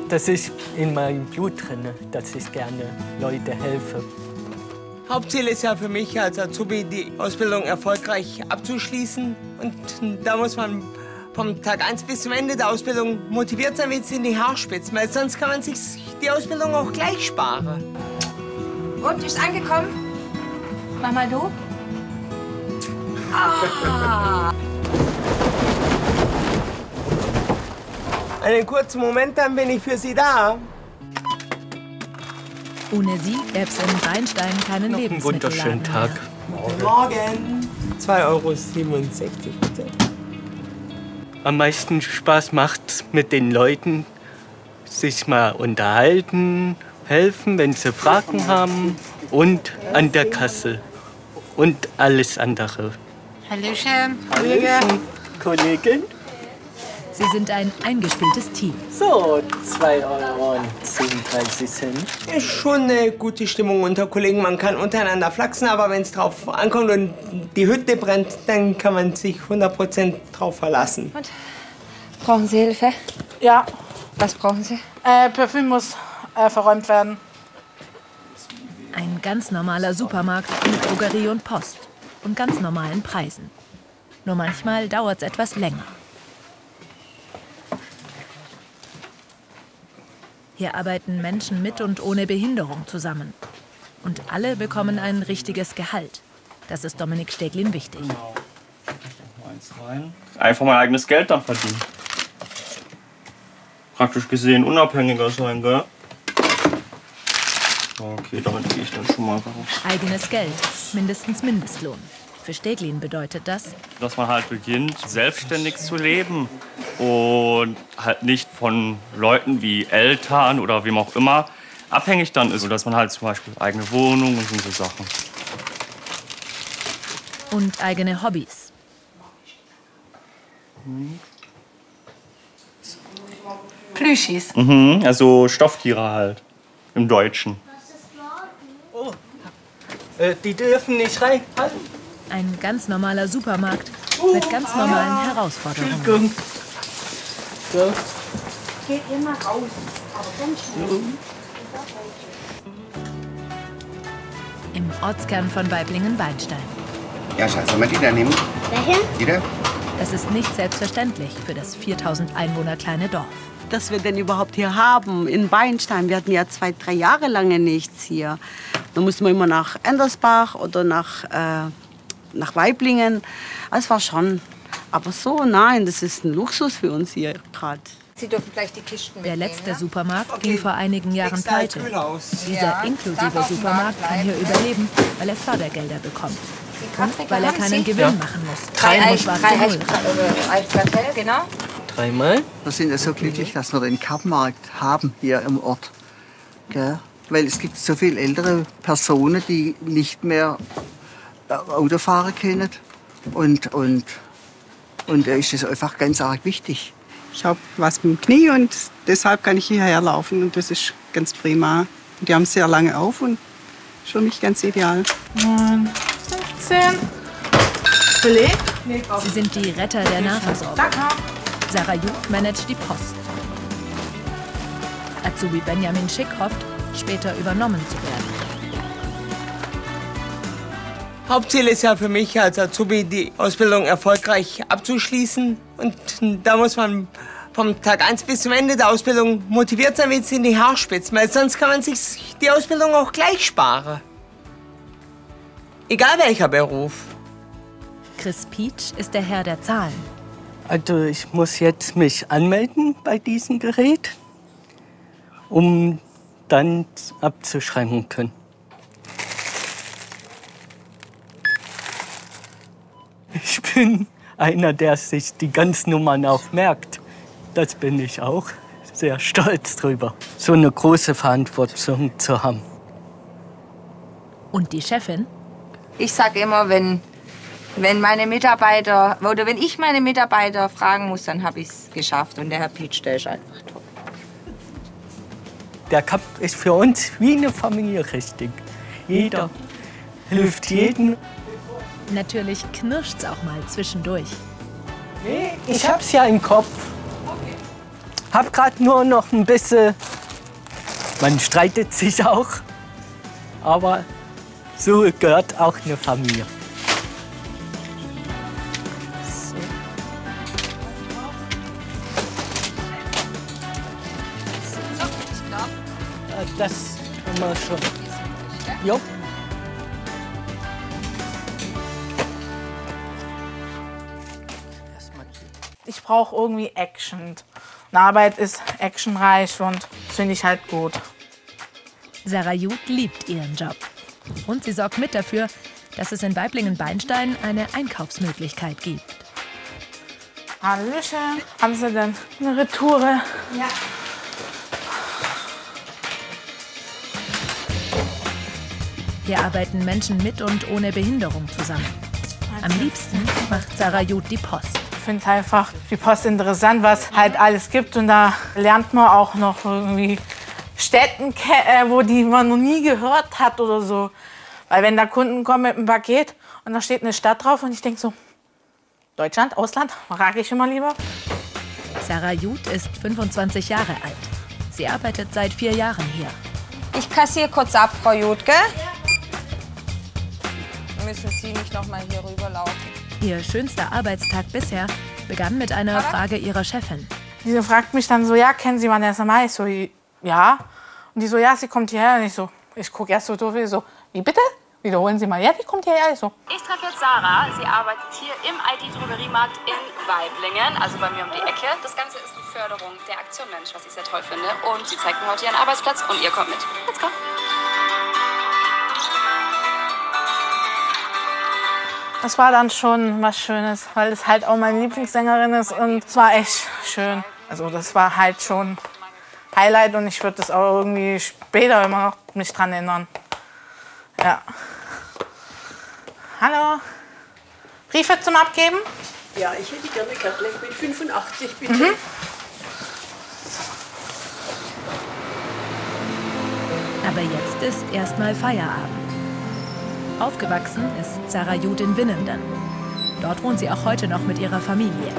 Das ist in meinem Blut drin, dass ich gerne Leute helfe. Hauptziel ist ja für mich als Azubi, die Ausbildung erfolgreich abzuschließen. Und da muss man vom Tag 1 bis zum Ende der Ausbildung motiviert sein, wie es in die Haarspitzen. Weil sonst kann man sich die Ausbildung auch gleich sparen. Und, ist angekommen? Mach mal du. Ah. Einen kurzen Moment, dann bin ich für Sie da. Ohne sie gäbe es in Weinstein keinen Noch einen Lebensmittelladen wunderschönen Tag. Guten Morgen. 2,67 € bitte. Am meisten Spaß macht mit den Leuten, sich mal unterhalten, helfen, wenn sie Fragen haben und an der Kasse und alles andere. Hallöchen. Hallöchen, Kollegin. Sie sind ein eingespieltes Team. So, 2,37 €. Ist schon eine gute Stimmung unter Kollegen. Man kann untereinander flachsen, aber wenn es drauf ankommt und die Hütte brennt, dann kann man sich 100% drauf verlassen. Und? Brauchen Sie Hilfe? Ja, Was brauchen Sie? Parfüm muss verräumt werden. Ein ganz normaler Supermarkt mit Drogerie und Post und ganz normalen Preisen. Nur manchmal dauert es etwas länger. Hier arbeiten Menschen mit und ohne Behinderung zusammen. Und alle bekommen ein richtiges Gehalt. Das ist Dominik Steglin wichtig. Einfach mein eigenes Geld dann verdienen. Praktisch gesehen unabhängiger sein, gell? Okay, damit gehe ich dann schon mal raus. Eigenes Geld, mindestens Mindestlohn. Für Steglin bedeutet das, Dass man halt beginnt, selbstständig zu leben und halt nicht von Leuten wie Eltern oder wem auch immer abhängig dann ist. Dass man halt zum Beispiel eigene Wohnung und so Sachen. und eigene Hobbys. Plüschis. Mhm, also Stofftiere halt, im Deutschen. Oh, die dürfen nicht rein. Halt. Ein ganz normaler Supermarkt mit ganz normalen Herausforderungen. Entschuldigung. So. Geht ihr mal raus, aber ganz schnell. Im Ortskern von Weiblingen-Weinstein. Ja, Schatz, sollen wir die da nehmen? Welche? Die da? Das ist nicht selbstverständlich für das 4000 Einwohner kleine Dorf. Dass wir denn überhaupt hier haben, in Weinstein. Wir hatten ja 2, 3 Jahre lang nichts hier. Da mussten wir immer nach Endersbach oder nach Weiblingen. Das war schon. Aber so, nein, das ist ein Luxus für uns hier gerade. Sie dürfen gleich die Kisten Der mitnehmen. letzte Supermarkt ging vor einigen Jahren Extra pleite. Kühlhaus. Dieser inklusive Supermarkt kann hier überleben, weil er Fördergelder bekommt. Und weil er keinen Gewinn machen muss. Dreimal. Eiskartell, genau. Dreimal. Wir sind ja so glücklich, dass wir den Kappmarkt haben hier im Ort. Gell? Weil es gibt so viele ältere Personen, die nicht mehr Auto fahren können. Und da ist es einfach ganz arg wichtig. Ich habe was mit dem Knie und deshalb kann ich hierher laufen und das ist ganz prima. Die haben sehr lange auf und ist für mich ganz ideal. 9, 15. Beleg. Sie sind die Retter der Nahversorgung. Sarah Jud managt die Post. Azubi Benjamin Schick hofft, später übernommen zu werden. Hauptziel ist ja für mich als Azubi, die Ausbildung erfolgreich abzuschließen. Und da muss man vom Tag 1 bis zum Ende der Ausbildung motiviert sein, wie es in die Haarspitzen. Weil sonst kann man sich die Ausbildung auch gleich sparen. Egal welcher Beruf. Chris Pietsch ist der Herr der Zahlen. Also ich muss jetzt mich anmelden bei diesem Gerät, um dann abzuschreiben können. Ich bin einer, der sich die ganzen Nummern auch merkt. Das bin ich auch sehr stolz drüber, so eine große Verantwortung zu haben. Und die Chefin? Ich sage immer, wenn meine Mitarbeiter oder wenn ich meine Mitarbeiter fragen muss, dann habe ich es geschafft. Und der Herr Pietsch, der ist einfach toll. Der Kapp ist für uns wie eine Familie, richtig. Jeder hilft jedem. Natürlich knirscht's auch mal zwischendurch. Nee, ich hab's ja im Kopf. habe gerade nur noch ein bisschen, man streitet sich auch, aber so gehört auch eine Familie. So. Das haben wir schon. Jo. Ich brauche irgendwie Action. Eine Arbeit ist actionreich und das finde ich halt gut. Sarah Jud liebt ihren Job. Und sie sorgt mit dafür, dass es in Waiblingen-Beinstein eine Einkaufsmöglichkeit gibt. Hallöchen. Haben Sie denn eine Retoure? Ja. Hier arbeiten Menschen mit und ohne Behinderung zusammen. Am liebsten macht Sarah Jud die Post. Ich finde einfach die Post interessant, was halt alles gibt. Und da lernt man auch noch irgendwie Städten, wo die man noch nie gehört hat oder so. Weil wenn da Kunden kommen mit einem Paket und da steht eine Stadt drauf und ich denke so, Deutschland, Ausland, frage ich immer lieber. Sarah Jud ist 25 Jahre alt. Sie arbeitet seit 4 Jahren hier. Ich kassiere kurz ab, Frau Jud, gell? Müssen Sie nicht noch mal hier rüberlaufen. Ihr schönster Arbeitstag bisher begann mit einer Frage ihrer Chefin. Die fragt mich dann so, ja, kennen Sie Vanessa Mai? Ich so, ja. Und die so, ja, sie kommt hierher. Und ich gucke erst so doof, so, wie bitte? Wiederholen Sie mal, ja, die kommt hierher. Ich treffe jetzt Sarah. Sie arbeitet hier im IT-Drogeriemarkt in Waiblingen, also bei mir um die Ecke. Das Ganze ist eine Förderung der Aktion Mensch, was ich sehr toll finde. Und sie zeigt mir heute ihren Arbeitsplatz und ihr kommt mit. Let's go. Das war dann schon was Schönes, weil es halt auch meine Lieblingssängerin ist und es war echt schön. Also das war halt schon Highlight und ich würde das auch irgendwie später immer noch mich dran erinnern. Ja. Hallo. Briefe zum Abgeben? Ja, ich hätte gerne Cadillac mit 85, bitte. Mhm. Aber jetzt ist erstmal Feierabend. Aufgewachsen ist Sarah Jud in Winnenden. Dort wohnt sie auch heute noch mit ihrer Familie.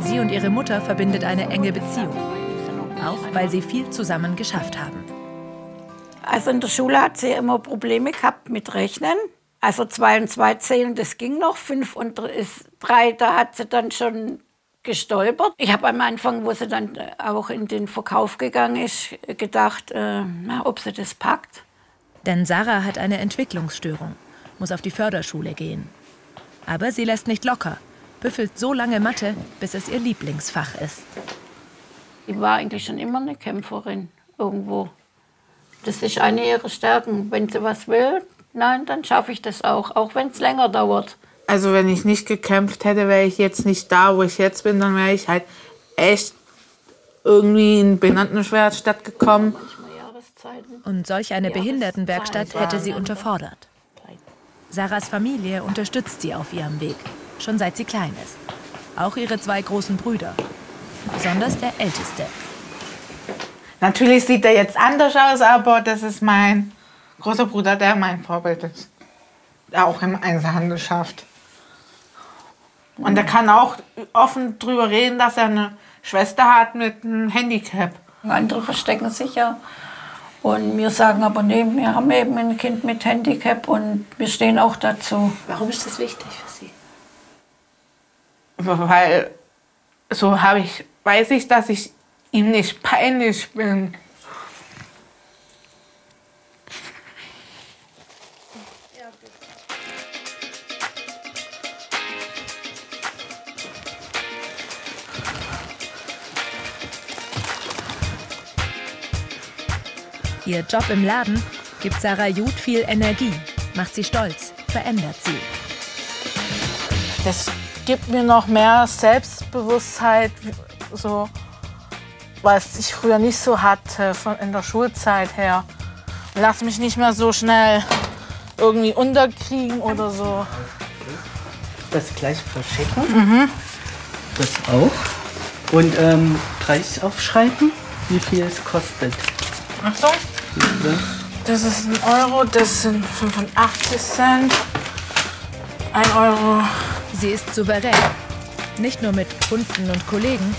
Sie und ihre Mutter verbindet eine enge Beziehung. Auch weil sie viel zusammen geschafft haben. Also in der Schule hat sie immer Probleme gehabt mit Rechnen. Also 2 und 2 zählen, das ging noch. 5 und 3, da hat sie dann schon gestolpert. Ich habe am Anfang, wo sie dann auch in den Verkauf gegangen ist, gedacht, ob sie das packt. Denn Sarah hat eine Entwicklungsstörung, muss auf die Förderschule gehen. Aber sie lässt nicht locker, büffelt so lange Mathe, bis es ihr Lieblingsfach ist. Ich war eigentlich schon immer eine Kämpferin irgendwo. Das ist eine ihrer Stärken. Wenn sie was will, nein, dann schaffe ich das auch wenn es länger dauert. Also wenn ich nicht gekämpft hätte, wäre ich jetzt nicht da, wo ich jetzt bin. Dann wäre ich halt echt irgendwie in Behindertenwerkstatt gekommen. Und solch eine Behindertenwerkstatt hätte sie unterfordert. Sarahs Familie unterstützt sie auf ihrem Weg, schon seit sie klein ist. Auch ihre 2 großen Brüder, besonders der Älteste. Natürlich sieht er jetzt anders aus, aber das ist mein großer Bruder, der mein Vorbild ist. Der auch im Einzelhandel schafft. Und er kann auch offen drüber reden, dass er eine Schwester hat mit einem Handicap. Andere verstecken sich ja. Und wir sagen aber, nee, wir haben eben ein Kind mit Handicap und wir stehen auch dazu. Warum ist das wichtig für Sie? Weil so weiß ich, dass ich ihm nicht peinlich bin. Ihr Job im Laden gibt Sarah Jud viel Energie, macht sie stolz, verändert sie. Das gibt mir noch mehr Selbstbewusstheit, so, was ich früher nicht so hatte, von in der Schulzeit her. Lass mich nicht mehr so schnell irgendwie unterkriegen oder so. Das gleich verschicken. Das auch. Und Preis aufschreiben, wie viel es kostet. Achtung. Das ist 1 Euro, das sind 85 Cent. 1 Euro. Sie ist souverän. Nicht nur mit Kunden und Kollegen,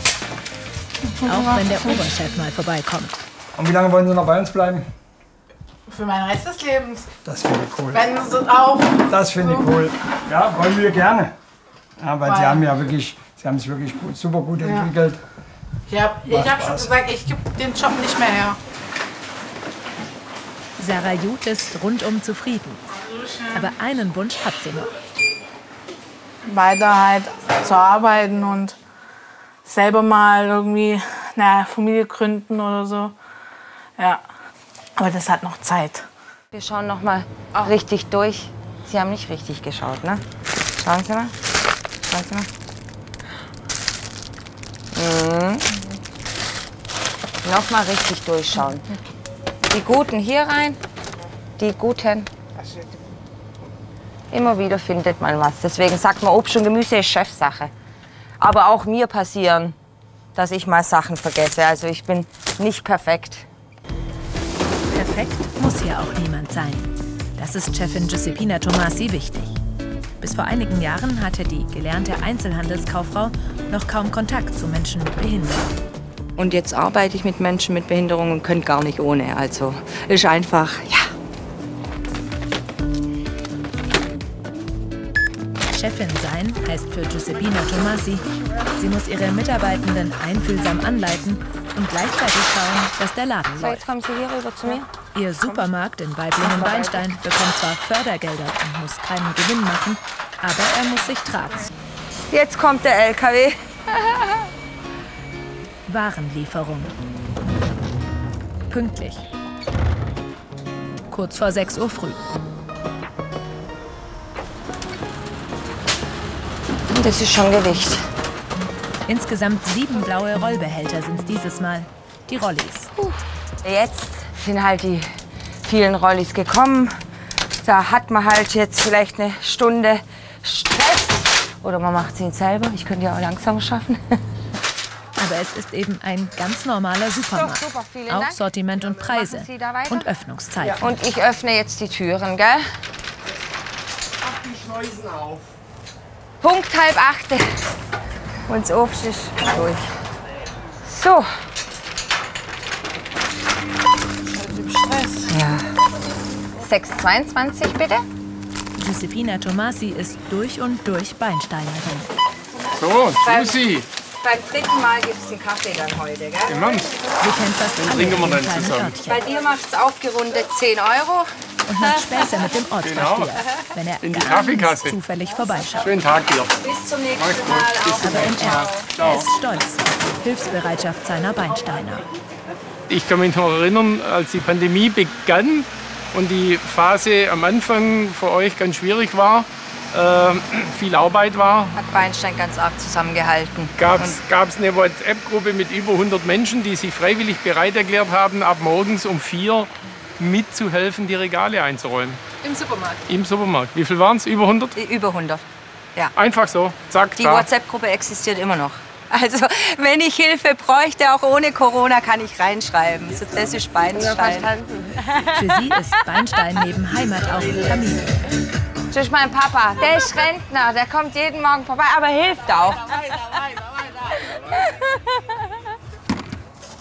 auch wenn der Oberchef mal vorbeikommt. Und wie lange wollen Sie noch bei uns bleiben? Für meinen Rest des Lebens. Das finde ich cool. Wenn Sie auch. Das finde ich cool. Ja, wollen wir gerne. Ja, weil Sie haben ja wirklich, Sie haben es wirklich gut, super gut entwickelt. Ich hab schon gesagt, ich gebe den Job nicht mehr her. Sarah Jud ist rundum zufrieden. Aber einen Wunsch hat sie noch. Weiter halt zu arbeiten und selber mal irgendwie eine Familie gründen oder so. Ja, aber das hat noch Zeit. Wir schauen noch mal richtig durch. Sie haben nicht richtig geschaut, ne? Schauen Sie mal. Schauen Sie mal. Noch mal richtig durchschauen. Die Guten hier rein, die Guten. Immer wieder findet man was. Deswegen sagt man, Obst und Gemüse ist Chefsache. Aber auch mir passieren, dass ich mal Sachen vergesse. Also ich bin nicht perfekt. Perfekt muss hier auch niemand sein. Das ist Chefin Giuseppina Tomasi wichtig. Bis vor einigen Jahren hatte die gelernte Einzelhandelskauffrau noch kaum Kontakt zu Menschen mit Behinderung. Und jetzt arbeite ich mit Menschen mit Behinderung und könnte gar nicht ohne. Also ist einfach, ja. Chefin sein heißt für Giuseppina Tomasi, sie muss ihre Mitarbeitenden einfühlsam anleiten und gleichzeitig schauen, dass der Laden So, läuft. jetzt kommen Sie hier rüber zu mir. Ihr Supermarkt in Waiblingen-Beinstein bekommt zwar Fördergelder und muss keinen Gewinn machen, aber er muss sich tragen. Jetzt kommt der LKW. Warenlieferung. Pünktlich. Kurz vor 6 Uhr früh. Das ist schon Gewicht. Insgesamt 7 blaue Rollbehälter sind es dieses Mal. Die Rollis. Jetzt sind halt die vielen Rollis gekommen. Da hat man halt jetzt vielleicht eine Stunde Stress. Oder man macht ihn selber. Ich könnte ja auch langsamer schaffen. Aber es ist eben ein ganz normaler Supermarkt. Super, vielen auch Dank. Sortiment und Preise Machen Sie da weiter? und Öffnungszeiten. Ja. Und ich öffne jetzt die Türen, gell? Mach die Schleusen auf. Punkt 7:30. Und das Obst ist durch. So. Ja. 6:22 bitte. Giuseppina Tomasi ist durch und durch Beinsteinerin. So, Susi. Beim 3. Mal gibt es den Kaffee dann heute, gell? Im Ernst? Sie kennt fast Den alle trinken wir in dann kleinen zusammen. Örtchen. Bei dir macht es aufgerundet 10 € Und macht Späße mit dem Ortsvorsteher, wenn er In die ganz Kaffeekasse. zufällig vorbeischaut. Schönen Tag dir. Bis zum nächsten Mach's gut. Mal. Bis Auf zum Aber im nächsten Mal. Ernst, er Ciao. ist stolz auf die Hilfsbereitschaft seiner Beinsteiner. Ich kann mich noch erinnern, als die Pandemie begann und die Phase am Anfang für euch ganz schwierig war, viel Arbeit war, Hat Beinstein ganz arg zusammengehalten. gab es eine WhatsApp-Gruppe mit über 100 Menschen, die sich freiwillig bereit erklärt haben, ab morgens um 4 mitzuhelfen, die Regale einzuräumen. Im Supermarkt. Im Supermarkt. Wie viel waren es? Über 100? Über 100. Ja. Einfach so, zack, Die da. WhatsApp-Gruppe existiert immer noch. Also, wenn ich Hilfe bräuchte, auch ohne Corona, kann ich reinschreiben. Also, das ist Beinstein. Für sie ist Beinstein neben Heimat auch Familie. Das ist mein Papa. Der ist Rentner. Der kommt jeden Morgen vorbei, aber hilft auch.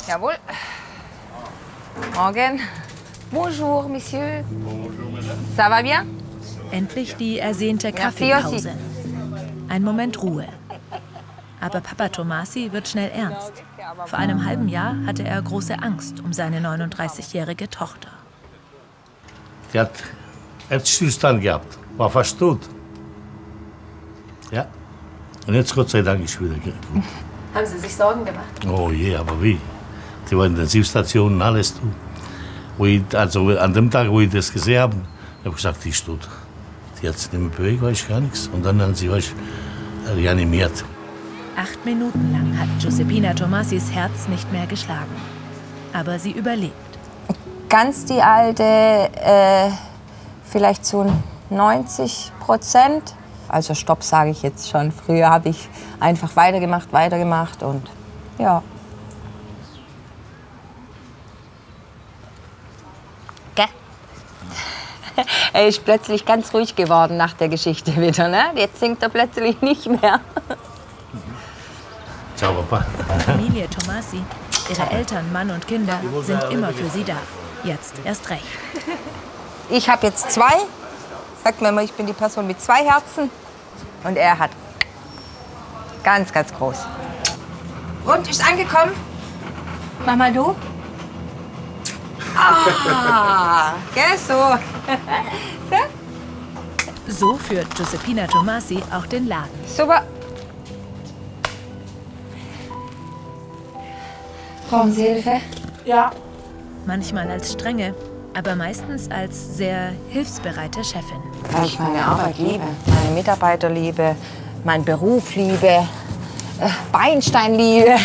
Jawohl. Morgen. Bonjour, Monsieur. Ça va bien? Endlich die ersehnte Merci Kaffeepause. Ein Moment Ruhe. Aber Papa Tomasi wird schnell ernst. Vor einem halben Jahr hatte er große Angst um seine 39-jährige Tochter. Die hat Herzstillstand gehabt, war fast tot. Ja. Und jetzt Gott sei Dank ist wieder gut. Haben Sie sich Sorgen gemacht? Oh je, aber wie? Die war in Intensivstationen, alles. Also an dem Tag, wo ich das gesehen habe, habe ich gesagt, die ist tot. Die hat sich nicht mehr bewegt, weiß ich gar nichts. Und dann haben sie reanimiert. 8 Minuten lang hat Giuseppina Tomasis Herz nicht mehr geschlagen. Aber sie überlebt. Ganz die alte, vielleicht zu 90%. Also Stopp sage ich jetzt schon. Früher habe ich einfach weitergemacht und ja. Gell? Er ist plötzlich ganz ruhig geworden nach der Geschichte wieder, ne? Jetzt singt er plötzlich nicht mehr. Ciao, Papa. Familie Tomasi, ihre Eltern, Mann und Kinder sind immer für sie da. Jetzt erst recht. Ich habe jetzt 2. Sagt mir immer, ich bin die Person mit 2 Herzen. Und er hat ganz, ganz groß. Und, ist angekommen? Mach mal du. Ah, gell, so. So führt Giuseppina Tomasi auch den Laden. Super. Brauchen Sie Hilfe? Ja. Manchmal als strenge, aber meistens als sehr hilfsbereite Chefin. Weil ich meine Arbeit liebe, meine Mitarbeiter liebe, meinen Beruf liebe, Beinstein liebe.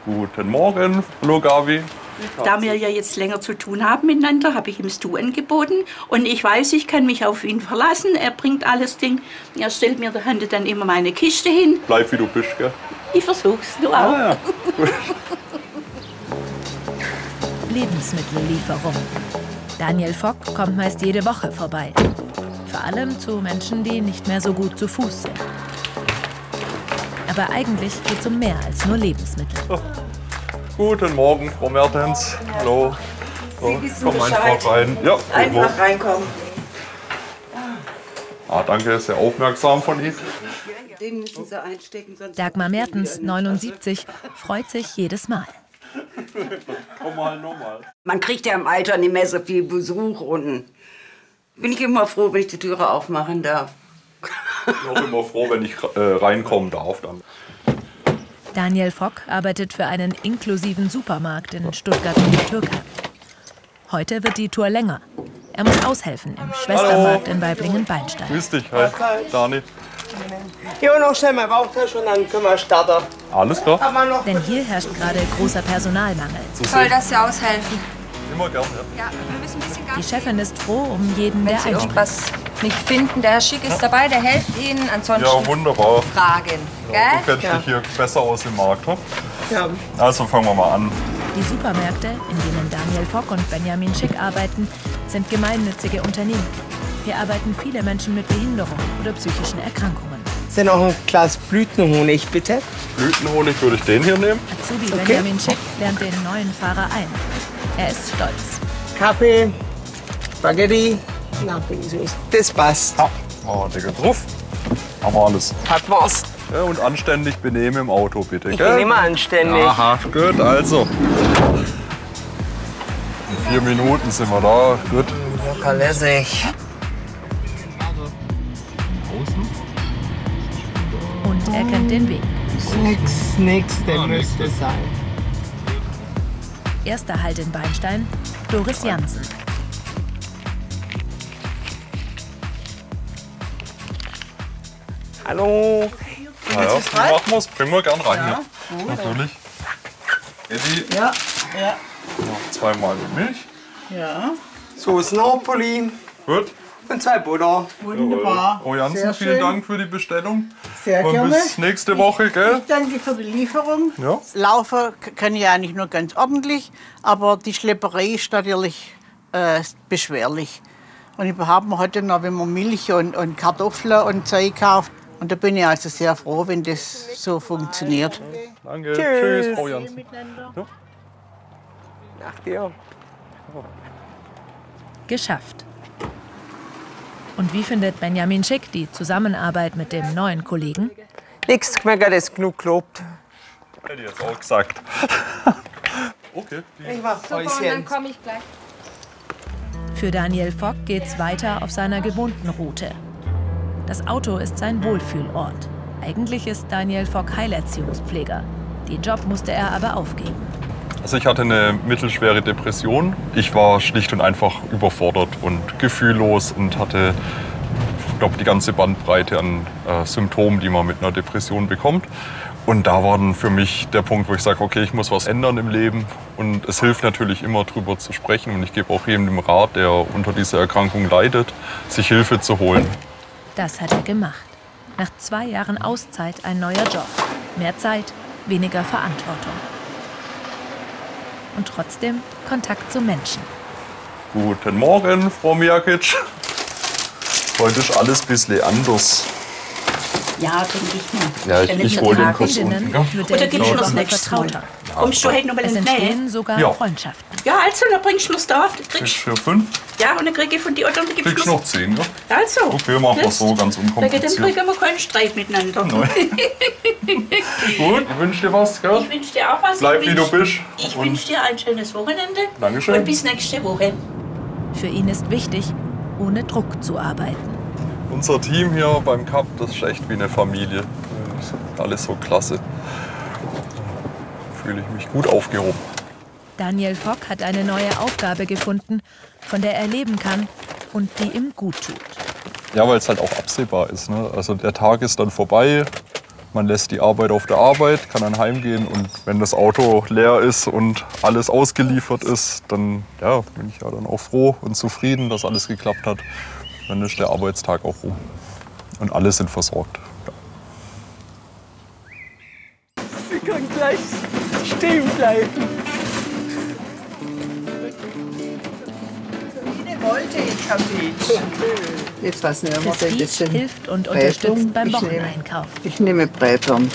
Guten Morgen, hallo Gabi. Da wir ja jetzt länger zu tun haben miteinander, habe ich ihm das Du angeboten. Und ich weiß, ich kann mich auf ihn verlassen. Er bringt alles Ding. Er stellt mir der Hand dann immer meine Kiste hin. Bleib wie du bist, gell? Ich versuch's, du auch. Ah, ja. Lebensmittellieferung. Daniel Fock kommt meist jede Woche vorbei. Vor allem zu Menschen, die nicht mehr so gut zu Fuß sind. Aber eigentlich geht es um mehr als nur Lebensmittel. Oh. Guten Morgen, Frau Mertens. Hallo. So, komm einfach rein. Ja, einfach reinkommen. Ah, danke, sehr aufmerksam von Ihnen. Den müssen Sie einstecken, sonst Dagmar Mertens, 79, freut sich jedes Mal. Komm mal nochmal. Man kriegt ja im Alter nicht mehr so viel Besuch und bin ich immer froh, wenn ich die Türe aufmachen darf. Ich bin auch immer froh, wenn ich reinkommen darf dann. Daniel Fock arbeitet für einen inklusiven Supermarkt in Stuttgart und der Türkei. Heute wird die Tour länger. Er muss aushelfen im Schwestermarkt in Waiblingen-Beinstein. Grüß dich, hi, Dani. Hier noch schnell mein Bauchtasche und dann können wir starten. Alles klar. Denn hier herrscht gerade großer Personalmangel. Toll, dass Sie aushelfen. Immer gern, ja. Wir müssen ein bisschen Gas Die Chefin ist froh um jeden, der Wenn Sie einspringt. irgendwas nicht finden, der Herr Schick ist dabei, der hilft Ihnen. Ansonsten Ja, wunderbar. Fragen. Ja, Gell? du kennst dich hier besser aus im Markt, ne? Ja. Also fangen wir mal an. Die Supermärkte, in denen Daniel Fock und Benjamin Schick arbeiten, sind gemeinnützige Unternehmen. Hier arbeiten viele Menschen mit Behinderung oder psychischen Erkrankungen. Ist noch ein Glas Blütenhonig, bitte? Blütenhonig würde ich den hier nehmen. Azubi Benjamin Schick lernt den neuen Fahrer ein. Er ist stolz. Kaffee, Spaghetti, Napoli-Sauce. Das passt. Ja, machen wir Deckel drauf. Haben wir alles. Hat was. Ja, und anständig benehmen im Auto, bitte. Ich gell? bin immer anständig. Aha, gut, also. In 4 Minuten sind wir da. Gut. Locker lässig. Und er kennt den Weg. Nix, der müsste sein. Erster Halt in Beinstein, Doris Jansen. Hallo. Na ja, wie machen wir es? Bringen wir gern rein. Ja, hier. Natürlich. Eddie, Ja. noch 2-mal Milch. Ja. Soße Napoli. Gut. Und 2 Butter. Wunderbar. Frau Jansen, Sehr vielen schön. Dank für die Bestellung. Sehr Und gerne. bis nächste Woche, gell? Ich danke für die Lieferung. Ja. Laufen kann ich eigentlich nur ganz ordentlich, aber die Schlepperei ist natürlich beschwerlich. Und ich habe heute noch, wenn man Milch und Kartoffeln und Zeug kauft. Und da bin ich also sehr froh, wenn das so funktioniert. Danke. Tschüss, Frau Jansen. Ja. Nach dir. Geschafft. Und wie findet Benjamin Schick die Zusammenarbeit mit dem neuen Kollegen? Nichts geschmeckt, ist genug gelobt. Hätte ich jetzt auch gesagt. Okay. Ich mach Super, und dann komme ich gleich. Für Daniel Fock geht's weiter auf seiner gewohnten Route. Das Auto ist sein Wohlfühlort. Eigentlich ist Daniel Fock Heilerziehungspfleger. Den Job musste er aber aufgeben. Also ich hatte eine mittelschwere Depression. Ich war schlicht und einfach überfordert und gefühllos und hatte, ich glaube, die ganze Bandbreite an Symptomen, die man mit einer Depression bekommt. Und da war dann für mich der Punkt, wo ich sage, okay, ich muss was ändern im Leben. Und es hilft natürlich immer, drüber zu sprechen. Und ich gebe auch jedem den Rat, der unter dieser Erkrankung leidet, sich Hilfe zu holen. Das hat er gemacht. Nach 2 Jahren Auszeit ein neuer Job. Mehr Zeit, weniger Verantwortung. Und trotzdem Kontakt zu Menschen. Guten Morgen, Frau Mijakic. Heute ist alles ein bisschen anders. Ja, denke ich mir. Ja, ich hole den Kurs unten. Kundinnen Ja? wird Oder der gibst du Job das immer nächste Mal? vertrauter. Kommst du heute noch mal Es in die Nähe? entstehen sogar Ja. Freundschaften. Ja, also, dann bringst du Schluss da. Kriegst du 5? Ja, und dann kriege ich von dir oder gibst Kriegst du noch 10, ja? Also. Okay, machen wir Jetzt. so, ganz Dann unkompliziert. kriegen wir keinen Streit miteinander. Gut, ich wünsche dir was, gell? Ich wünsche dir auch was. Bleib wie du bist. Ich wünsche dir ein schönes Wochenende. Dankeschön. Und bis nächste Woche. Für ihn ist wichtig, ohne Druck zu arbeiten. Unser Team hier beim Cup, das ist echt wie eine Familie. Das ist alles so klasse. Da fühle ich mich gut aufgehoben. Daniel Fock hat eine neue Aufgabe gefunden, von der er leben kann und die ihm gut tut. Ja, weil es halt auch absehbar ist. Ne? Also der Tag ist dann vorbei, man lässt die Arbeit auf der Arbeit, kann dann heimgehen und wenn das Auto leer ist und alles ausgeliefert ist, dann ja, bin ich ja dann auch froh und zufrieden, dass alles geklappt hat. Dann ist der Arbeitstag auch rum und alle sind versorgt. Ja. Sie können gleich stehen bleiben. Wollte ich am Beach. Jetzt was nehmen wir denn? Chris Beach hilft und unterstützt beim Wocheneinkauf. Ich nehme Breitung.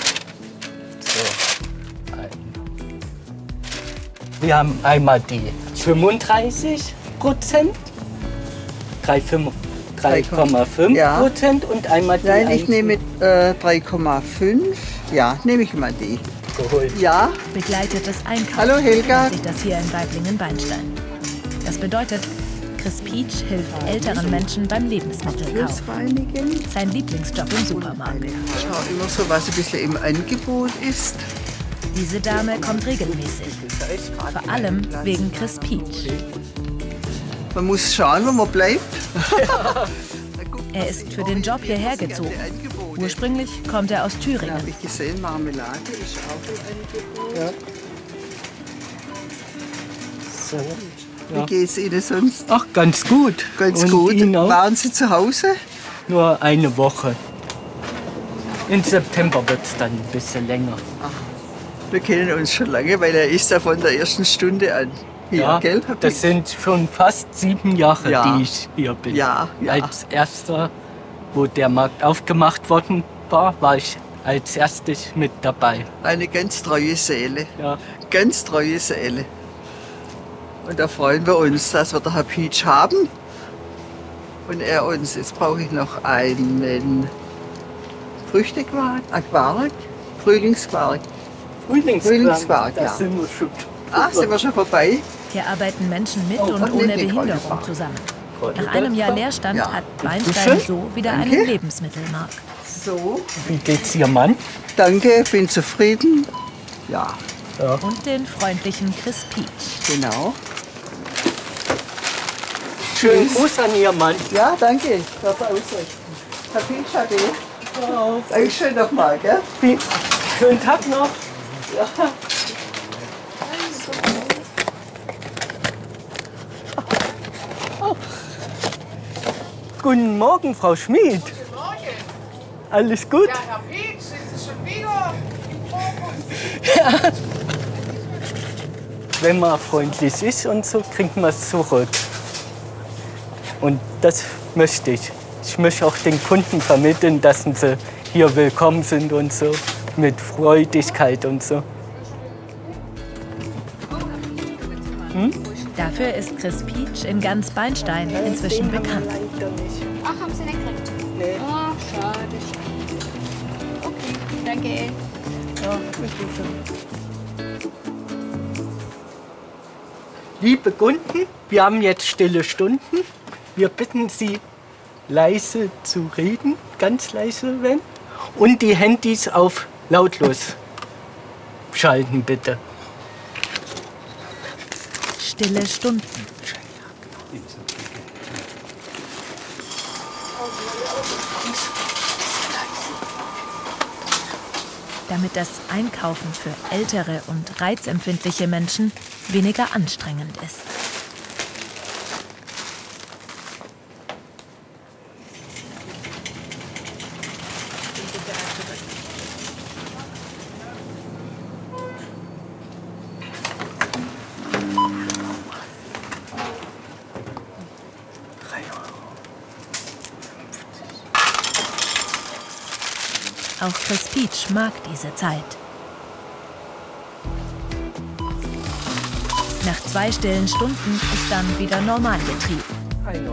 Wir haben einmal die 35%, 3,5% und einmal die Nein, ich nehme 3,5. Ja, nehme ich mal die. Ja. Begleitetes Einkaufen Hallo, Helga. nennt sich das hier in Waiblingen-Beinstein. Das bedeutet, Chris Peach hilft älteren Menschen beim Lebensmittelkauf. Sein Lieblingsjob im Supermarkt. Schau immer so, was ein bisschen im Angebot ist. Diese Dame kommt regelmäßig. Vor allem wegen Chris Peach. Man muss schauen, wo man bleibt. Er ist für den Job hierher gezogen. Ursprünglich kommt er aus Thüringen. Habe ich gesehen, Marmelade ist auch im Angebot. Ja. So. Wie geht's Ihnen sonst? Ach, ganz gut. Ganz Und gut. Ihnen auch? Waren Sie zu Hause? Nur eine Woche. Im September wird es dann ein bisschen länger. Wir kennen uns schon lange, weil er ist ja von der ersten Stunde an hier, Ja, gell? das sind schon fast 7 Jahre, Ja. die ich hier bin. Ja, ja. Als erster, wo der Markt aufgemacht worden war, war ich als erstes mit dabei. Eine ganz treue Seele. Ja. Ganz treue Seele. Und da freuen wir uns, dass wir den Herr Peach haben. Und er uns. Jetzt brauche ich noch einen Früchtequark, Frühlingsquark. Frühlingsquark, da ja. sind wir schon. Sind wir schon vorbei? Hier arbeiten Menschen mit Oh, und ach, ohne nee, Behinderung zusammen. Kräuter. Nach einem Jahr Leerstand Ja. hat Beinstein Danke. so wieder Danke. einen Lebensmittelmarkt. So. Wie geht's Ihr Mann? Danke, bin zufrieden. Ja. Und den freundlichen Chris Peach. Genau. Schönen Gruß an Ihr Mann. Ja, danke. Ich werde ausrichten. Herr Peach, ade. Dankeschön nochmal, gell? Schönen Tag noch. Ja. Guten Morgen, Frau Schmid. Guten Morgen. Alles gut? Ja, Herr Peach, sind Sie schon wieder im Fokus? Ja. Wenn man freundlich ist und so, kriegt man es zurück. Und das möchte ich. Ich möchte auch den Kunden vermitteln, dass sie hier willkommen sind und so. Mit Freudigkeit und so. Dafür ist Chris Peach in ganz Beinstein inzwischen bekannt. Ach, haben Sie nicht gekriegt? Nee. Oh, schade. Okay, danke. Liebe Kunden, wir haben jetzt stille Stunden. Wir bitten Sie, leise zu reden, ganz leise, wenn. Und die Handys auf lautlos schalten, bitte. Stille Stunden. Damit das Einkaufen für ältere und reizempfindliche Menschen weniger anstrengend ist. Auch Chris Pietsch mag diese Zeit. Nach 2 stillen Stunden ist dann wieder Normalbetrieb. 1 €.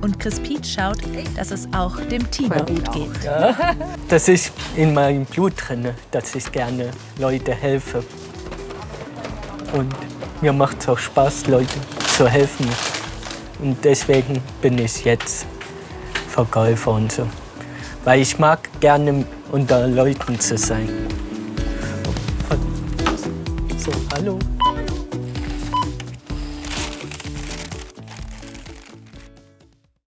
Und Chris Pietsch schaut, dass es auch dem Timo gut geht. Ja, das ist in meinem Blut drin, dass ich gerne Leute helfe. Und mir macht es auch Spaß, Leuten zu helfen. Und deswegen bin ich jetzt Verkäufer und so. Weil ich mag gerne unter Leuten zu sein. So, hallo.